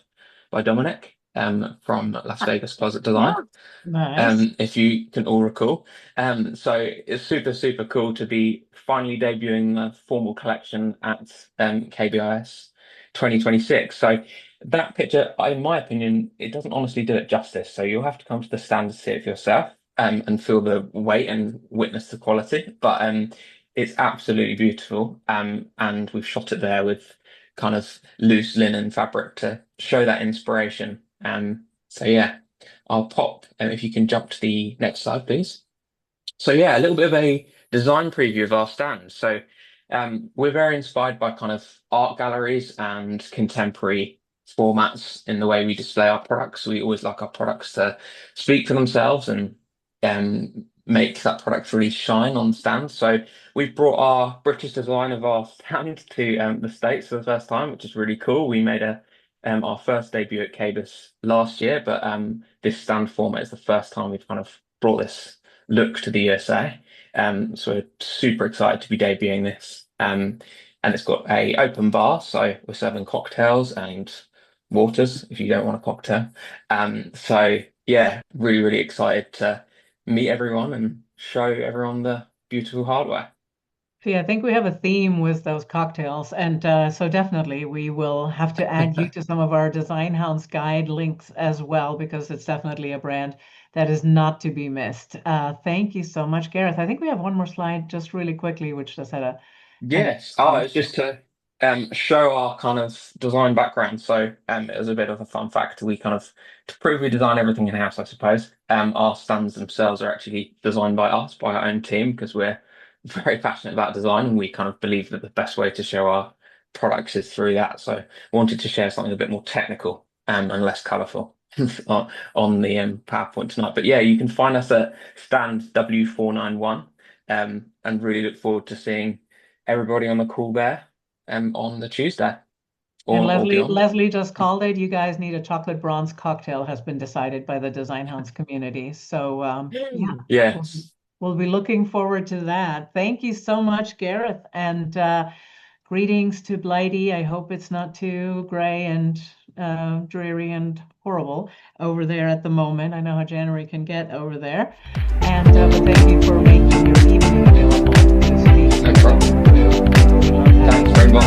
by Dominic from Las Vegas Closet Design. Nice. If you can all recall. So it's super, super cool to be finally debuting a formal collection at KBIS 2026. So that picture, in my opinion, it doesn't honestly do it justice. So you'll have to come to the stand to see it for yourself, and feel the weight and witness the quality. But it's absolutely beautiful. And we've shot it there with kind of loose linen fabric to show that inspiration. So yeah. I'll pop, if you can jump to the next slide, please. So yeah, a little bit of a design preview of our stand. So we're very inspired by kind of art galleries and contemporary formats in the way we display our products. We always like our products to speak for themselves and make that product really shine on stand. So we've brought our British design of our stand to the States for the first time, which is really cool. We made our first debut at KBIS last year, but this stand format is the first time we've kind of brought this look to the USA. So we're super excited to be debuting this. And it's got a open bar, so we're serving cocktails and waters if you don't want a cocktail. So yeah, really, really excited to meet everyone and show everyone the beautiful hardware. See, I think we have a theme with those cocktails, and so definitely we will have to add you to some of our Design Hounds guide links as well, because it's definitely a brand that is not to be missed. Thank you so much, Gareth. I think we have one more slide just really quickly, which just had a kind of Yes. It's just to show our kind of design background. So it was a bit of a fun fact. We kind of to prove we design everything in house, I suppose. Our stands themselves are actually designed by us, by our own team, because we're very passionate about design and we kind of believe that the best way to show our products is through that. So I wanted to share something a bit more technical and less colourful on the PowerPoint tonight. But yeah, you can find us at stand W491 and really look forward to seeing everybody on the call there on the Tuesday And or beyond. Leslie just called it. You guys need a chocolate bronze cocktail has been decided by the Design Hounds community. So yeah, Yes. we'll be looking forward to that. Thank you so much, Gareth, and greetings to Blighty. I hope it's not too gray and dreary and horrible over there at the moment. I know how January can get over there. And but thank you for making your evening available to speak. No problem. Thanks very much.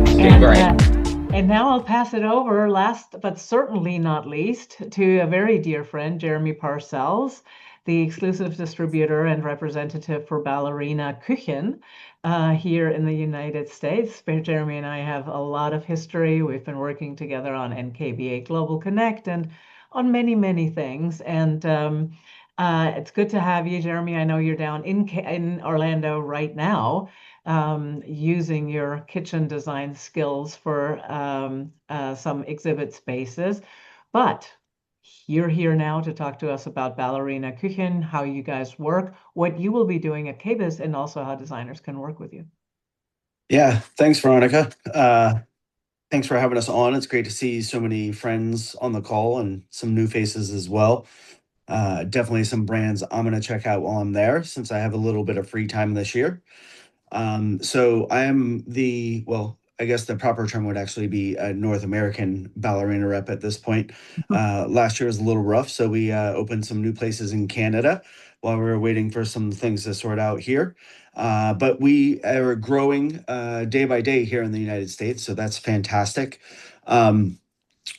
It's been great. And now I'll pass it over, last but certainly not least, to a very dear friend, Jeremy Parcells, the exclusive distributor and representative for Ballerina Küchen here in the United States. Jeremy and I have a lot of history. We've been working together on NKBA Global Connect and on many, many things. And it's good to have you, Jeremy. I know you're down in Orlando right now, using your kitchen design skills for some exhibit spaces. But you're here now to talk to us about Ballerina Küchen, how you guys work, what you will be doing at KBIS, and also how designers can work with you. Yeah, thanks, Veronica. Thanks for having us on. It's great to see so many friends on the call and some new faces as well. Definitely some brands I'm going to check out while I'm there, since I have a little bit of free time this year. So I am well, I guess the proper term would actually be a North American ballerina rep at this point. Last year was a little rough, so we opened some new places in Canada while we were waiting for some things to sort out here. But we are growing day by day here in the United States, so that's fantastic.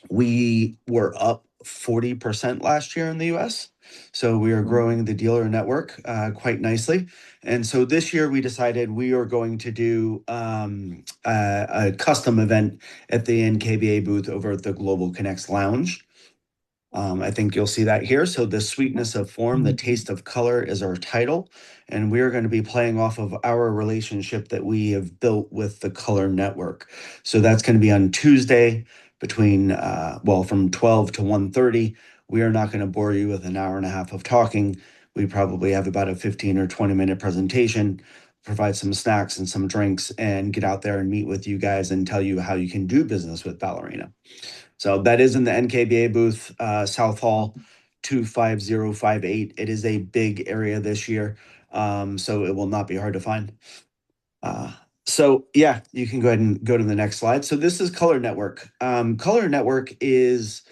We were up 40% last year in the US. So we are growing the dealer network quite nicely. And so this year we decided we are going to do a custom event at the NKBA booth over at the Global Connects Lounge. I think you'll see that here. So the sweetness of form, the taste of color is our title. And we're going to be playing off of our relationship that we have built with the Color Network. So that's going to be on Tuesday between, from 12 to 1:30. We are not going to bore you with an hour and a half of talking. We probably have about a 15 or 20-minute presentation, provide some snacks and some drinks, and get out there and meet with you guys and tell you how you can do business with Ballerina. So that is in the NKBA booth, South Hall 25058. It is a big area this year, so it will not be hard to find. So yeah, you can go ahead and go to the next slide. So this is Color Network. Color Network is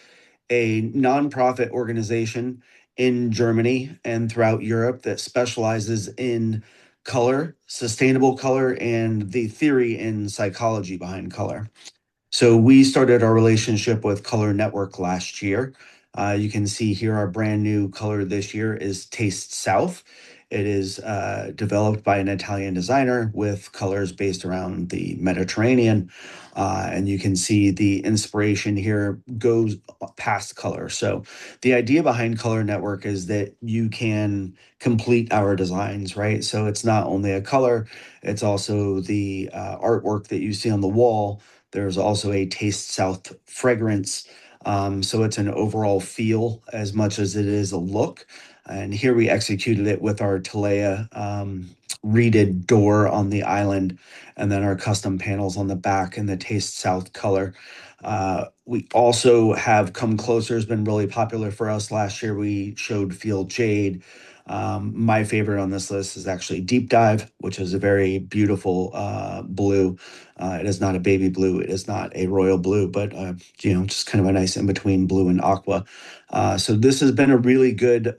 a nonprofit organization in Germany and throughout Europe that specializes in color, sustainable color, and the theory and psychology behind color. So we started our relationship with Color Network last year. You can see here our brand new color this year is Taste South. It is developed by an Italian designer with colors based around the Mediterranean. And you can see the inspiration here goes past color. So the idea behind Color Network is that you can complete our designs, right? So it's not only a color, it's also the artwork that you see on the wall. There's also a Taste South fragrance. So it's an overall feel as much as it is a look. And here we executed it with our Talea reeded door on the island, and then our custom panels on the back in the Taste South color. We also have Come Closer has been really popular for us. Last year we showed Field Jade. My favorite on this list is actually Deep Dive, which is a very beautiful blue. It is not a baby blue. It is not a royal blue, but just kind of a nice in between blue and aqua. So this has been a really good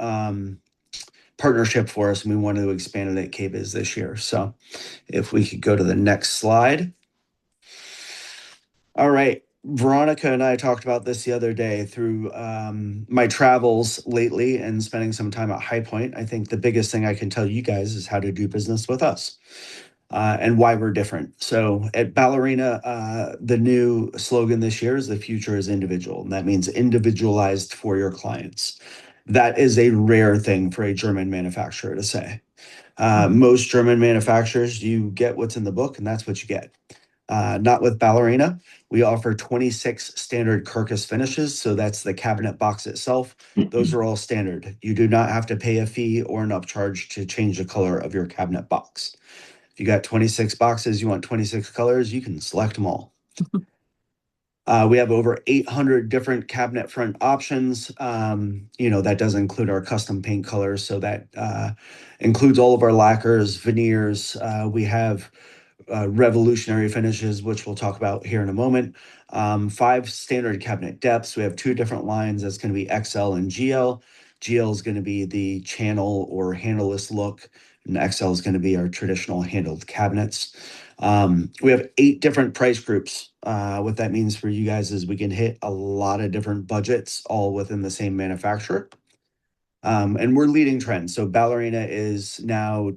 partnership for us, and we wanted to expand it at KBIS this year. So if we could go to the next slide. All right. Veronica and I talked about this the other day through my travels lately and spending some time at High Point. I think the biggest thing I can tell you guys is how to do business with us and why we're different. So at Ballerina, the new slogan this year is "The future is individual." And that means individualized for your clients. That is a rare thing for a German manufacturer to say. Most German manufacturers, you get what's in the book and that's what you get. Not with Ballerina. We offer 26 standard carcass finishes. So that's the cabinet box itself. Those are all standard. You do not have to pay a fee or an upcharge to change the color of your cabinet box. If you got 26 boxes, you want 26 colors, you can select them all. We have over 800 different cabinet front options. That does include our custom paint colors. So that includes all of our lacquers, veneers. We have revolutionary finishes, which we'll talk about here in a moment. 5 standard cabinet depths. We have 2 different lines. That's going to be XL and GL. GL is going to be the channel or handleless look, and XL is going to be our traditional handled cabinets. We have 8 different price groups. What that means for you guys is we can hit a lot of different budgets all within the same manufacturer. And we're leading trends. So Ballerina is now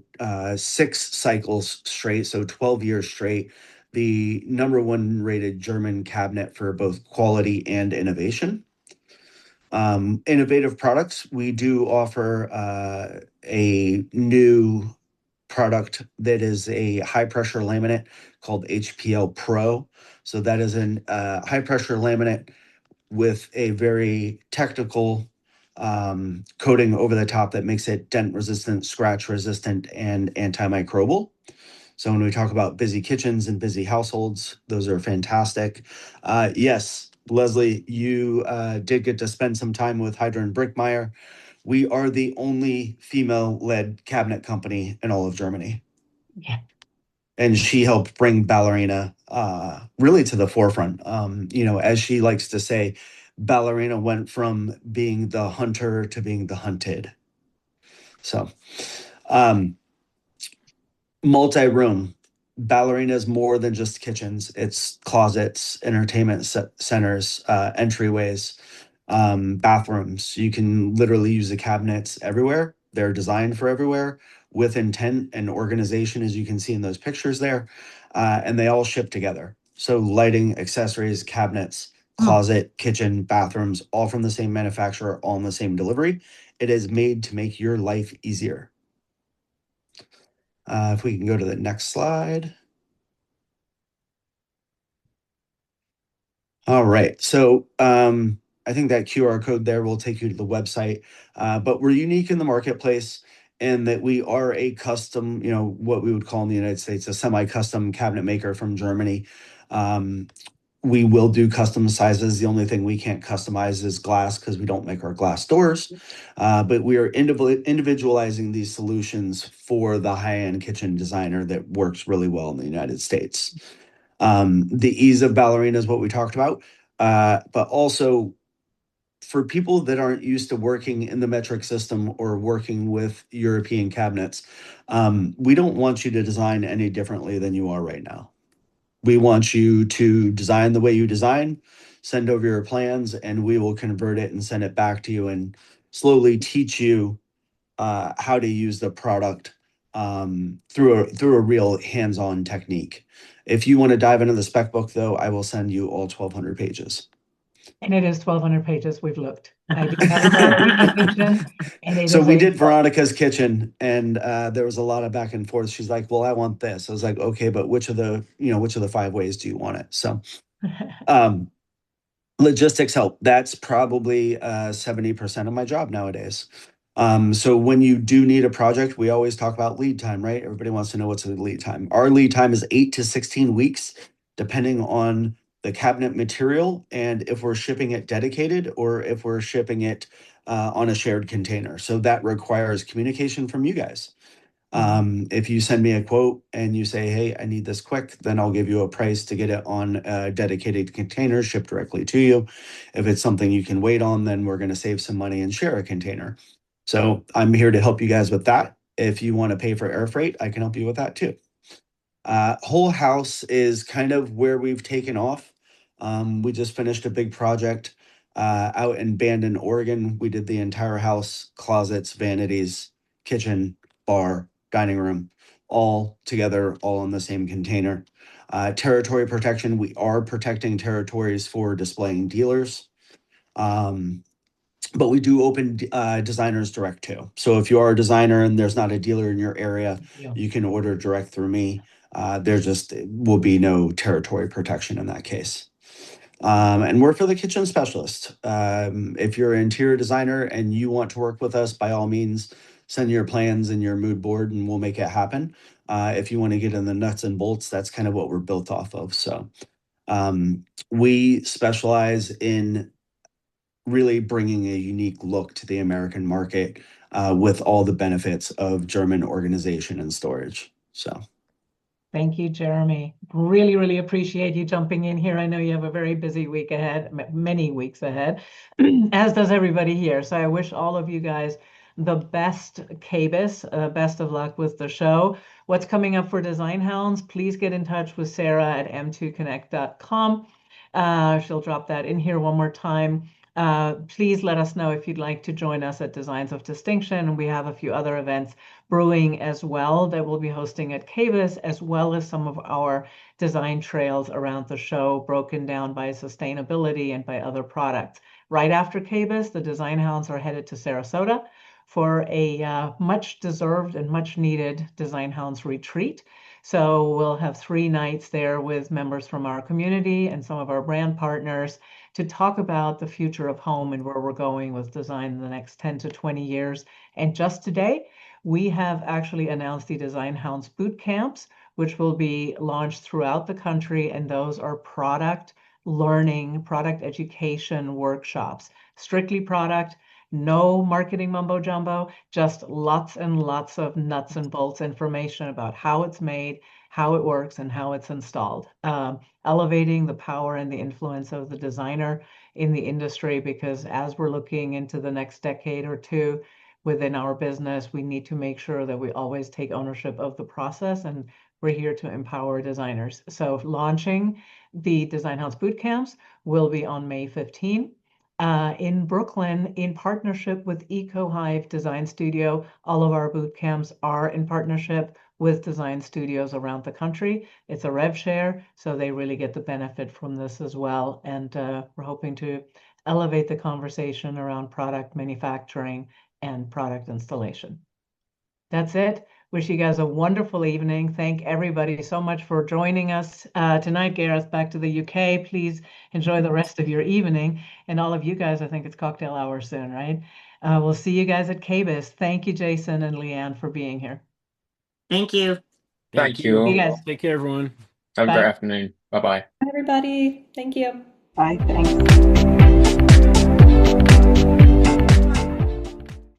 6 cycles straight, so 12 years straight, the #1 rated German cabinet for both quality and innovation. Innovative products. We do offer a new product that is a high pressure laminate called HPL Pro. So that is an high pressure laminate with a very technical coating over the top that makes it dent resistant, scratch resistant, and antimicrobial. So when we talk about busy kitchens and busy households, those are fantastic. Yes, Leslie, you did get to spend some time with Hydra and Brickmeyer. We are the only female-led cabinet company in all of Germany. Yeah. And she helped bring Ballerina really to the forefront. As she likes to say, Ballerina went from being the hunter to being the hunted. So, multi-room. Ballerina is more than just kitchens. It's closets, entertainment centers, entryways, bathrooms. You can literally use the cabinets everywhere. They're designed for everywhere with intent and organization, as you can see in those pictures there. And they all ship together. So lighting, accessories, cabinets, closet, kitchen, bathrooms, all from the same manufacturer, all in the same delivery. It is made to make your life easier. If we can go to the next slide. All right. So I think that QR code there will take you to the website. But we're unique in the marketplace in that we are a custom, what we would call in the United States, a semi-custom cabinet maker from Germany. We will do custom sizes. The only thing we can't customize is glass because we don't make our glass doors. But we are individualizing these solutions for the high-end kitchen designer that works really well in the United States. The ease of Ballerina is what we talked about. But also for people that aren't used to working in the metric system or working with European cabinets, we don't want you to design any differently than you are right now. We want you to design the way you design, send over your plans, and we will convert it and send it back to you and slowly teach you how to use the product through a real hands-on technique. If you want to dive into the spec book, though, I will send you all 1,200 pages. And it is 1,200 pages. We've looked. I did have a Ballerina kitchen, and it So is we a did Veronica's kitchen, and there was a lot of back and forth. She's like, "Well, I want this." I was like, "Okay, but which of the 5 ways do you want it?" So, logistics help. That's probably 70% of my job nowadays. So when you do need a project, we always talk about lead time, right? Everybody wants to know what's the lead time. Our lead time is 8 to 16 weeks, depending on the cabinet material and if we're shipping it dedicated or if we're shipping it on a shared container. So that requires communication from you guys. If you send me a quote and you say, hey, I need this quick, then I'll give you a price to get it on a dedicated container shipped directly to you. If it's something you can wait on, then we're going to save some money and share a container. So I'm here to help you guys with that. If you want to pay for air freight, I can help you with that too. Whole house is kind of where we've taken off. We just finished a big project out in Bandon, Oregon. We did the entire house, closets, vanities, kitchen, bar, dining room, all together, all in the same container. Territory protection, we are protecting territories for displaying dealers. But we do open designers direct too. So if you are a designer and there's not a dealer in your area, you can order direct through me. There just will be no territory protection in that case. And we're for the kitchen specialist. If you're an interior designer and you want to work with us, by all means, send your plans and your mood board and we'll make it happen. If you want to get in the nuts and bolts, that's kind of what we're built off of. So we specialize in really bringing a unique look to the American market with all the benefits of German organization and storage. So. Thank you, Jeremy. Really, really appreciate you jumping in here. I know you have a very busy week ahead, many weeks ahead, as does everybody here. So I wish all of you guys the best KBIS, best of luck with the show. What's coming up for Designhounds? Please get in touch with Sarah at m2connect.com. She'll drop that in here one more time. Please let us know if you'd like to join us at Designs of Distinction. And we have a few other events brewing as well that we'll be hosting at KBIS, as well as some of our design trails around the show, broken down by sustainability and by other products. Right after KBIS, the Designhounds are headed to Sarasota for a much deserved and much needed Designhounds retreat. So we'll have 3 nights there with members from our community and some of our brand partners to talk about the future of home and where we're going with design in the next 10 to 20 years. And just today, we have actually announced the Designhounds boot camps, which will be launched throughout the country. And those are product learning, product education workshops, strictly product. No marketing mumbo jumbo, just lots and lots of nuts and bolts information about how it's made, how it works, and how it's installed. Elevating the power and the influence of the designer in the industry, because as we're looking into the next decade or two within our business, we need to make sure that we always take ownership of the process, and we're here to empower designers. So launching the Designhounds boot camps will be on May 15. In Brooklyn, in partnership with EcoHive Design Studio. All of our boot camps are in partnership with design studios around the country. It's a rev share, so they really get the benefit from this as well. And we're hoping to elevate the conversation around product manufacturing and product installation. That's it. Wish you guys a wonderful evening. Thank everybody so much for joining us tonight. Gareth, back to the UK. Please enjoy the rest of your evening. And all of you guys, I think it's cocktail hour soon, right? We'll see you guys at KBIS. Thank you, Jason and Leanne, for being here. Thank you. Thank you. See you guys. Take care, everyone. Have a Bye. great afternoon. Bye-bye. Hi, everybody. Thank you. Bye. Thanks.